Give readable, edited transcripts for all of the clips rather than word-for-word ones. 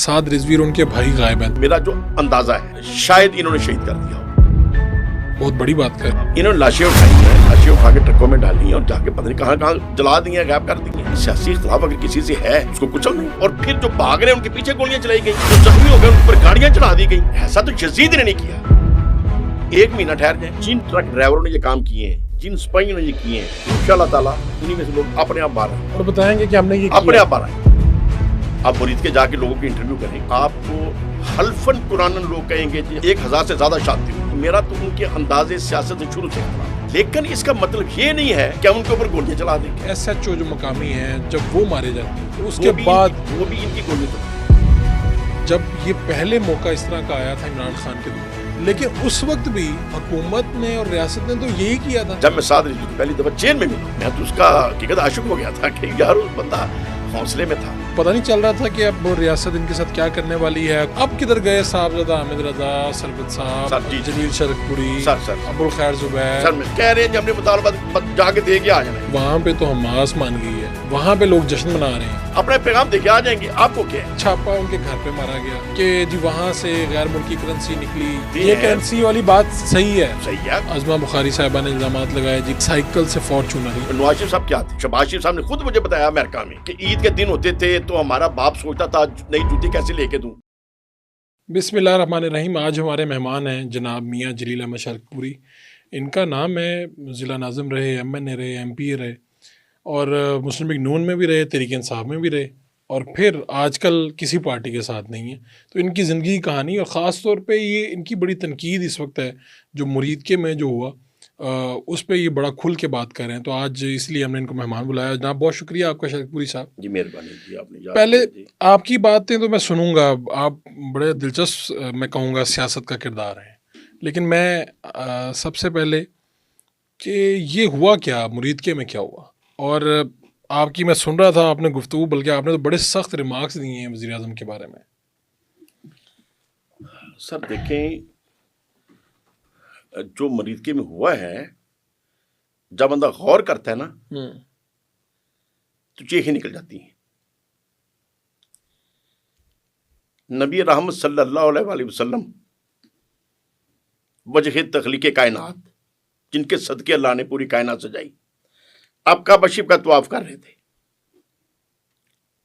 साद रिजवी और उनके भाई गायब हैं। मेरा जो अंदाजा है शायद इन्होंने शहीद कर दिया हो। बहुत बड़ी बात कर, इन्होंने लाशें उठाई हैं, लाशें उठा के ट्रकों में डाली हैं और जाके पता नहीं कहाँ कहाँ जला दी हैं, गायब कर दी हैं। सियासी इख्तिलाफ अगर किसी से है उसको कुचल नहीं। और फिर जो भाग रहे हैं उनके पीछे गोलियां चलाई गई, जो जख्मी हो गए उन पर गाड़ियां चढ़ा दी गई। ऐसा तो यजीद ने नहीं किया। 1 महीना ठहर जाए, जिन ट्रक ड्राइवरों ने ये काम किए हैं, जिन सिपाहियों ने ये किए हैं, इंशाअल्लाह ताला उन्हीं में से लोग अपने आप बाहर आए और बताएंगे कि हमने ये अपने आप बाहर आए। आप मुरीद के जाके लोगों की इंटरव्यू करें, आपको हल्फन कुरानन लोग कहेंगे 1000 से ज्यादा शादी हुई। मेरा तो उनके अंदाजे सियासत से शुरू से था, लेकिन इसका मतलब ये नहीं है कि हम उनके ऊपर गोलियां चला देंगे। SHO जो मकामी हैं जब वो मारे जाते हैं तो उसके बाद वो भी इनकी गोलियां। जब ये पहले मौका इस तरह का आया था इमरान खान के दौर, लेकिन उस वक्त भी हुकूमत ने और रियासत ने तो यही किया था। जब मैं साद रिजवी की पहली दफा चेन में मिला, मैं तो उसका हकीकत आशिक हो गया था कि यार उस बंदा हौसले में था। पता नहीं चल रहा था कि अब वो रियासत इनके साथ क्या करने वाली है। अब किधर गए साहबजादा हामिद रजा, सरबत साहब, जलील शरकपुरी, अबुल खैर जुबैर। सर कह रहे हैं हमने मुतालबा जाके दे के आ जाना। वहाँ पे तो हमास मान गई है, वहाँ पे लोग जश्न मना रहे हैं, अपने पैगाम दे के आ जाएंगे। आपको क्या है? छापा उनके घर पे मारा गया कि जी वहाँ से गैर मुल्की करेंसी निकली। ये करेंसी वाली बात सही है, सही है। अज़मा बुखारी साहिबा ने इल्जामात लगाए जी साइकिल से फॉर्चूनर। नवाज शरीफ साहब क्या थे? शहबाज शरीफ साहब ने खुद मुझे बताया अमेरिका में कि ईद के दिन होते थे तो हमारा बाप सोचता था नई जूती कैसे लेके दूं। बिस्मिल्लाहिर्रहमानिर्रहीम। आज हमारे मेहमान हैं जनाब मियाँ जलील अहमद शरकपुरी। इनका नाम है, ज़िला नाज़िम रहे, MNA रहे, MP रहे और मुस्लिम लीग नून में भी रहे, तहरीक इंसाफ में भी रहे और फिर आजकल किसी पार्टी के साथ नहीं है। तो इनकी ज़िंदगी कहानी और ख़ास तौर पे ये इनकी बड़ी तनकीद इस वक्त है जो मुरीद के में जो हुआ उस पर ये बड़ा खुल के बात कर रहे हैं। तो आज इसलिए हमने इनको मेहमान बुलाया। जनाब बहुत शुक्रिया आपका शरकपुरी साहब। जी मेहरबानी जी, आपने पहले आपकी बातें तो मैं सुनूंगा, आप बड़े दिलचस्प मैं कहूँगा सियासत का किरदार है, लेकिन मैं सबसे पहले कि ये हुआ क्या, मुरीद के में क्या हुआ। और आपकी मैं सुन रहा था आपने गुफ्तगू, बल्कि आपने तो बड़े सख्त रिमार्क्स दिए हैं वज़ीर आज़म के बारे में। सर देखें, जो मरीदके में हुआ है, जब बंदा गौर करता है ना तो चीखें निकल जाती हैं। नबी रहमत सल्लल्लाहु अलैहि वसल्लम वजह तख्लीक़े कायनात, जिनके सदके अल्लाह ने पूरी कायनात सजाई, अब काबा शरीफ का तवाफ कर रहे थे।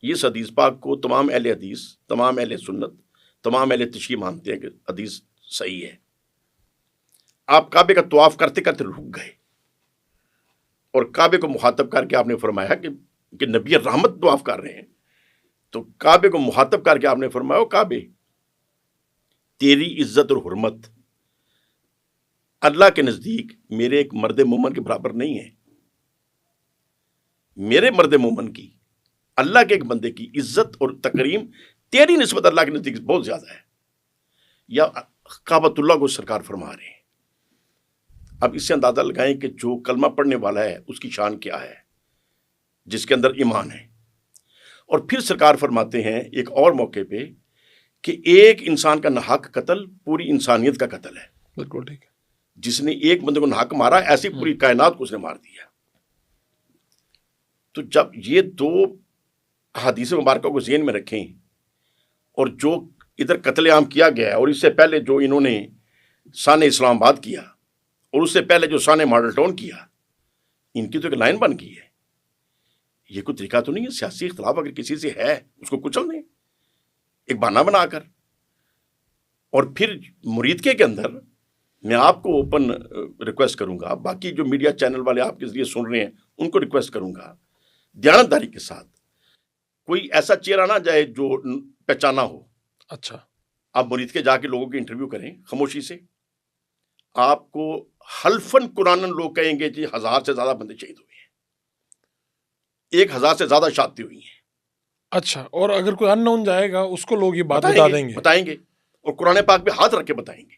इस हदीस पाक को तमाम अहले हदीस, तमाम अहले सुन्नत, तमाम अहले तशरीह मानते हैं कि हदीस सही है। आप काबे का तवाफ करते करते रुक गए और काबे को मुखातब करके आपने फरमाया कि नबी रहमत तवाफ कर रहे हैं, तो काबे को मुखातब करके आपने फरमाया, काबे तेरी इज्जत और हुर्मत अल्लाह के नजदीक मेरे एक मर्द मोमन के बराबर नहीं है। मेरे मर्द मोमन की, अल्लाह के एक बंदे की इज्जत और तकरीम तेरी निस्बत अल्लाह के नजदीक बहुत ज्यादा है। या काबतुल्लाह को सरकार फरमा रहे हैं। अब इससे अंदाजा लगाएं कि जो कलमा पढ़ने वाला है उसकी शान क्या है, जिसके अंदर ईमान है। और फिर सरकार फरमाते हैं एक और मौके पे कि एक इंसान का नाहक कत्ल पूरी इंसानियत का कत्ल है। बिल्कुल ठीक है। जिसने एक बंदे को नाहक मारा, ऐसी पूरी कायनात को उसने मार दिया। तो जब ये दो हदीस मुबारकों को ज़हन में रखें और जो इधर कत्लेआम किया गया है और इससे पहले जो इन्होंने शान इस्लामाबाद किया और उससे पहले जो शान मॉडल टाउन किया, इनकी तो एक लाइन बन गई है। ये कोई तरीका तो नहीं है। सियासी इख्तिलाफ अगर किसी से है उसको कुचल दें एक बहाना बनाकर। और फिर मुरीदके के अंदर मैं आपको ओपन रिक्वेस्ट करूंगा, बाकी जो मीडिया चैनल वाले आपके जरिए सुन रहे हैं उनको रिक्वेस्ट करूंगा, दयानतदारी के साथ कोई ऐसा चेहरा ना जाए जो पहचाना हो। अच्छा, आप मुरीदके जाके लोगों की इंटरव्यू करें खामोशी से, आपको हल्फन कुरानन लोग कहेंगे जी 1000 से ज्यादा बंदे शहीद हुए हैं, 1000 से ज्यादा शादी हुई हैं। अच्छा, और अगर कोई अननोन जाएगा उसको लोग ये बात बताएंगे और कुरान पाक पे हाथ रख के बताएंगे।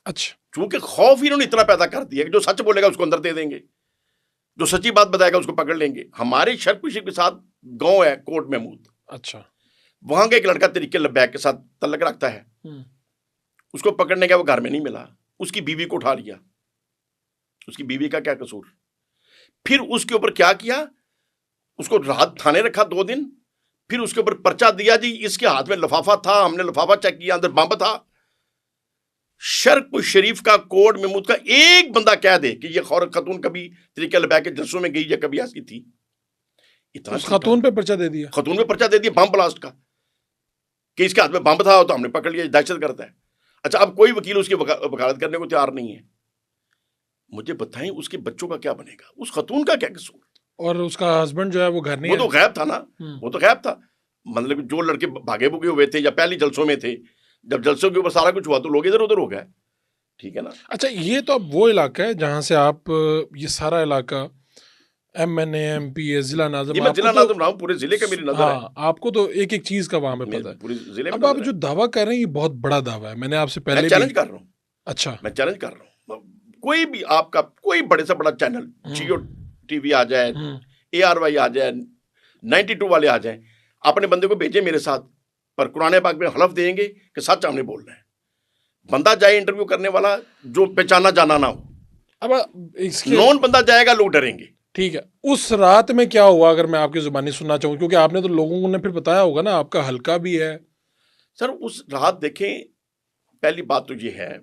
अच्छा, चूंकि खौफ इन्होंने इतना पैदा कर दिया कि जो सच बोलेगा उसको अंदर दे देंगे, जो सच्ची बात बताएगा उसको पकड़ लेंगे। हमारे शरकपुर के साथ गांव है कोट महमूद। अच्छा, वहां का एक लड़का तरीके लब्बैक के साथ तल्लक रखता है, उसको पकड़ने का वो घर में नहीं मिला, उसकी बीवी को उठा लिया। उसकी बीवी का क्या कसूर? फिर उसके ऊपर क्या किया, उसको राहत थाने रखा 2 दिन, پھر اس کے اوپر پرچہ دیا جی، اس کے ہاتھ میں لفافہ تھا، ہم نے لفافہ چیک کیا، اندر بم تھا. شرک شریف کا کوڈ محمود کا ایک بندہ کہہ دے کہ یہ خاتون کبھی طریقہ لبیک کے جلسوں میں گئی یا کبھی ایسی تھی، اتنا اس خاتون پہ پرچہ دے دیا. خاتون میں پرچہ دے دیا بم بلاسٹ کا کہ اس کے ہاتھ میں بم تھا تو ہم نے پکڑ لیا، دہشت گرد ہے. اچھا اب کوئی وکیل اس کی وکالت کرنے کو تیار نہیں ہے. مجھے بتائیں اس کے بچوں کا کیا بنے گا، اس خاتون کا کیا قصور؟ اور اس کا ہسبینڈ جو ہے وہ گھر نہیں وہ تو ہے. غائب تھا نا، وہ تو غائب تھا. مطلب جو لڑکے بھاگے بھوگے ہوئے تھے یا پہلی جلسوں میں تھے، جب جلسوں کے اوپر سارا کچھ ہوا تو لوگ ادھر ادھر ہو گئے. ٹھیک ہے نا. اچھا یہ تو اب وہ علاقہ ہے جہاں سے آپ یہ سارا علاقہ M N A M P A ضلع ناظم، یہ میں آپ کو ضلع تو- ناظم رہا ہوں، پورے ضلع کا میری نظر ہے. ہاں آپ کو تو ایک ایک چیز کا وہاں پہ پتہ ہے. پورے ضلع میں اب آپ نظر جو ہے. دعویٰ کر رہے ہیں یہ بہت بڑا دعویٰ ہے، میں نے آپ سے میں پہلے چیلنج بھی. کر رہا ہوں، اچھا میں چیلنج کر رہا ہوں. کوئی بھی آپ کا کوئی بڑے سے بڑا چینل، جیو ٹی وی آ جائے، اے آر وائی آ جائے، 92 والے آ جائیں، اپنے بندے کو بھیجیں میرے ساتھ، پر قرآن پاک میں حلف دیں گے کہ سچ ہم نے بولنا ہے. بندہ جائے انٹرویو کرنے والا جو پہچانا جانا نہ ہو. اب اس کے نون بندہ جائے گا، لوگ ڈریں گے. ٹھیک ہے. اس رات میں کیا ہوا اگر میں آپ کی زبانی سننا چاہوں، کیونکہ آپ نے تو لوگوں نے پھر بتایا ہوگا نا، آپ کا حلقہ بھی ہے. سر اس رات دیکھیں، پہلی بات تو یہ ہے